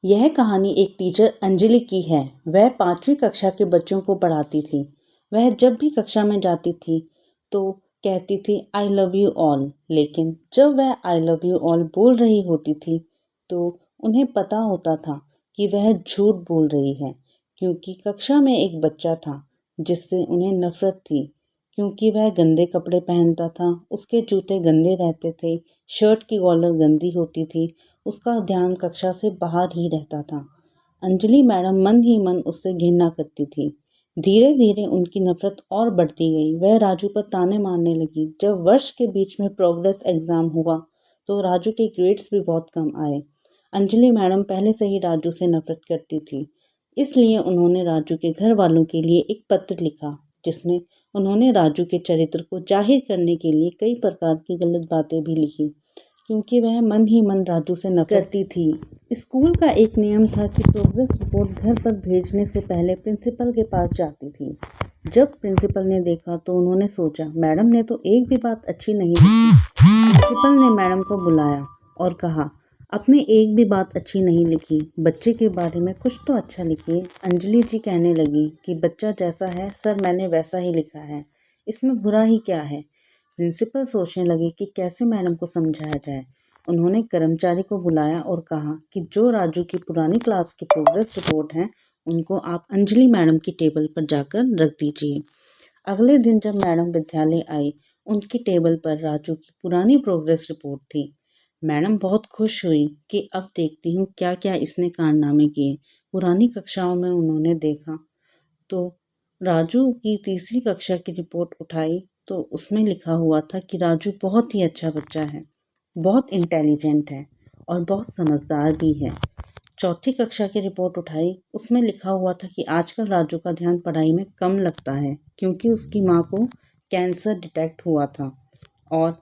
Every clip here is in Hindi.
यह कहानी एक टीचर अंजलि की है। वह 5वीं कक्षा के बच्चों को पढ़ाती थी। वह जब भी कक्षा में जाती थी तो कहती थी आई लव यू ऑल, लेकिन जब वह आई लव यू ऑल बोल रही होती थी तो उन्हें पता होता था कि वह झूठ बोल रही है, क्योंकि कक्षा में एक बच्चा था जिससे उन्हें नफरत थी। क्योंकि वह गंदे कपड़े पहनता था, उसके जूते गंदे रहते थे, शर्ट की कॉलर गंदी होती थी, उसका ध्यान कक्षा से बाहर ही रहता था। अंजलि मैडम मन ही मन उससे घृणा करती थी। धीरे धीरे उनकी नफरत और बढ़ती गई। वह राजू पर ताने मारने लगी। जब वर्ष के बीच में प्रोग्रेस एग्जाम हुआ तो राजू के ग्रेड्स भी बहुत कम आए। अंजलि मैडम पहले से ही राजू से नफरत करती थी, इसलिए उन्होंने राजू के घर वालों के लिए एक पत्र लिखा जिसमें उन्होंने राजू के चरित्र को जाहिर करने के लिए कई प्रकार की गलत बातें भी लिखी, क्योंकि वह मन ही मन राजू से नफरत करती थी। स्कूल का एक नियम था कि प्रोग्रेस रिपोर्ट घर पर भेजने से पहले प्रिंसिपल के पास जाती थी। जब प्रिंसिपल ने देखा तो उन्होंने सोचा मैडम ने तो एक भी बात अच्छी नहीं लिखी। प्रिंसिपल ने मैडम को बुलाया और कहा आपने एक भी बात अच्छी नहीं लिखी, बच्चे के बारे में कुछ तो अच्छा लिखिए। अंजलि जी कहने लगी कि बच्चा जैसा है सर मैंने वैसा ही लिखा है, इसमें बुरा ही क्या है। प्रिंसिपल सोचने लगे कि कैसे मैडम को समझाया जाए। उन्होंने कर्मचारी को बुलाया और कहा कि जो राजू की पुरानी क्लास की प्रोग्रेस रिपोर्ट है उनको आप अंजलि मैडम की टेबल पर जाकर रख दीजिए। अगले दिन जब मैडम विद्यालय आई, उनकी टेबल पर राजू की पुरानी प्रोग्रेस रिपोर्ट थी। मैडम बहुत खुश हुई कि अब देखती हूँ क्या क्या इसने कारनामे किए। पुरानी कक्षाओं में उन्होंने देखा तो राजू की तीसरी कक्षा की रिपोर्ट उठाई तो उसमें लिखा हुआ था कि राजू बहुत ही अच्छा बच्चा है, बहुत इंटेलिजेंट है और बहुत समझदार भी है। चौथी कक्षा की रिपोर्ट उठाई, उसमें लिखा हुआ था कि आजकल राजू का ध्यान पढ़ाई में कम लगता है क्योंकि उसकी माँ को कैंसर डिटेक्ट हुआ था और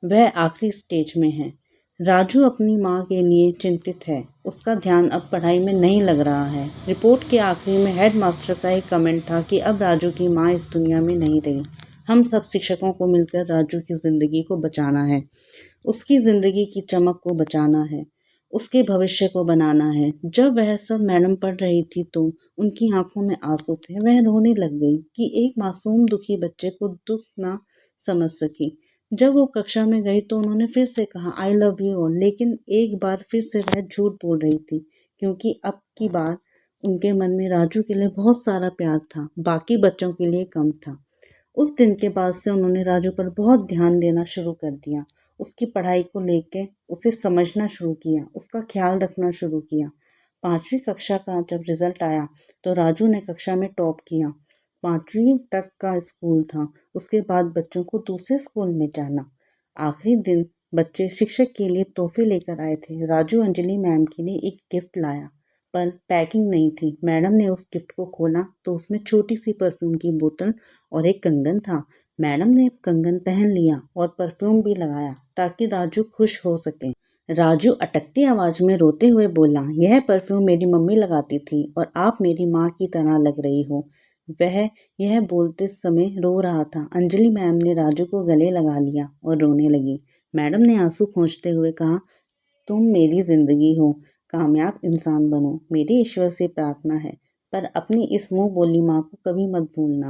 वह आखिरी स्टेज में है। राजू अपनी माँ के लिए चिंतित है, उसका ध्यान अब पढ़ाई में नहीं लग रहा है। रिपोर्ट के आखिरी में हेडमास्टर का एक कमेंट था कि अब राजू की माँ इस दुनिया में नहीं रही। हम सब शिक्षकों को मिलकर राजू की ज़िंदगी को बचाना है, उसकी ज़िंदगी की चमक को बचाना है, उसके भविष्य को बनाना है। जब वह सब मैडम पढ़ रही थी तो उनकी आंखों में आंसू थे। वह रोने लग गई कि एक मासूम दुखी बच्चे को दुख ना समझ सकी। जब वो कक्षा में गई तो उन्होंने फिर से कहा आई लव यू ऑल, लेकिन एक बार फिर से वह झूठ बोल रही थी, क्योंकि अब की बार उनके मन में राजू के लिए बहुत सारा प्यार था, बाकी बच्चों के लिए कम था। उस दिन के बाद से उन्होंने राजू पर बहुत ध्यान देना शुरू कर दिया। उसकी पढ़ाई को लेके उसे समझना शुरू किया, उसका ख्याल रखना शुरू किया। 5वीं कक्षा का जब रिजल्ट आया तो राजू ने कक्षा में टॉप किया। 5वीं तक का स्कूल था, उसके बाद बच्चों को दूसरे स्कूल में जाना। आखिरी दिन बच्चे शिक्षक के लिए तोहफे लेकर आए थे। राजू अंजलि मैम के लिए एक गिफ्ट लाया, पर पैकिंग नहीं थी। मैडम ने उस गिफ्ट को खोला तो उसमें छोटी सी परफ्यूम की बोतल और एक कंगन था। मैडम ने कंगन पहन लिया और परफ्यूम भी लगाया ताकि राजू खुश हो सके। राजू अटकती आवाज में रोते हुए बोला, यह परफ्यूम मेरी मम्मी लगाती थी और आप मेरी माँ की तरह लग रही हो। वह यह बोलते समय रो रहा था। अंजलि मैम ने राजू को गले लगा लिया और रोने लगी। मैडम ने आंसू पोंछते हुए कहा, तुम मेरी जिंदगी हो, कामयाब इंसान बनो, मेरी ईश्वर से प्रार्थना है, पर अपनी इस मुंह बोली माँ को कभी मत भूलना।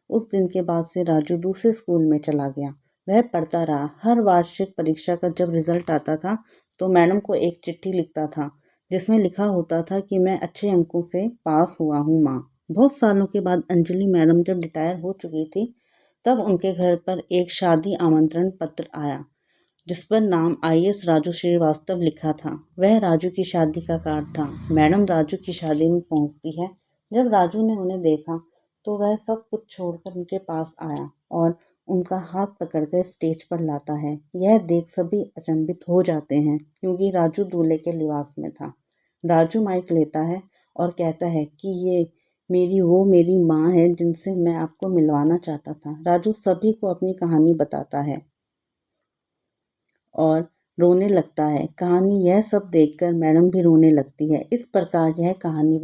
उस दिन के बाद से राजू दूसरे स्कूल में चला गया। वह पढ़ता रहा। हर वार्षिक परीक्षा का जब रिजल्ट आता था तो मैडम को एक चिट्ठी लिखता था जिसमें लिखा होता था कि मैं अच्छे अंकों से पास हुआ हूँ माँ। बहुत सालों के बाद अंजलि मैडम जब रिटायर हो चुकी थी तब उनके घर पर एक शादी आमंत्रण पत्र आया जिस पर नाम IAS राजू श्रीवास्तव लिखा था। वह राजू की शादी का कार्ड था। मैडम राजू की शादी में पहुंचती है। जब राजू ने उन्हें देखा तो वह सब कुछ छोड़कर उनके पास आया और उनका हाथ पकड़कर स्टेज पर लाता है। यह देख सभी अचंभित हो जाते हैं क्योंकि राजू दूल्हे के लिबास में था। राजू माइक लेता है और कहता है कि ये मेरी माँ है जिनसे मैं आपको मिलवाना चाहता था। राजू सभी को अपनी कहानी बताता है और रोने लगता है। कहानी यह सब देखकर मैडम भी रोने लगती है। इस प्रकार यह कहानी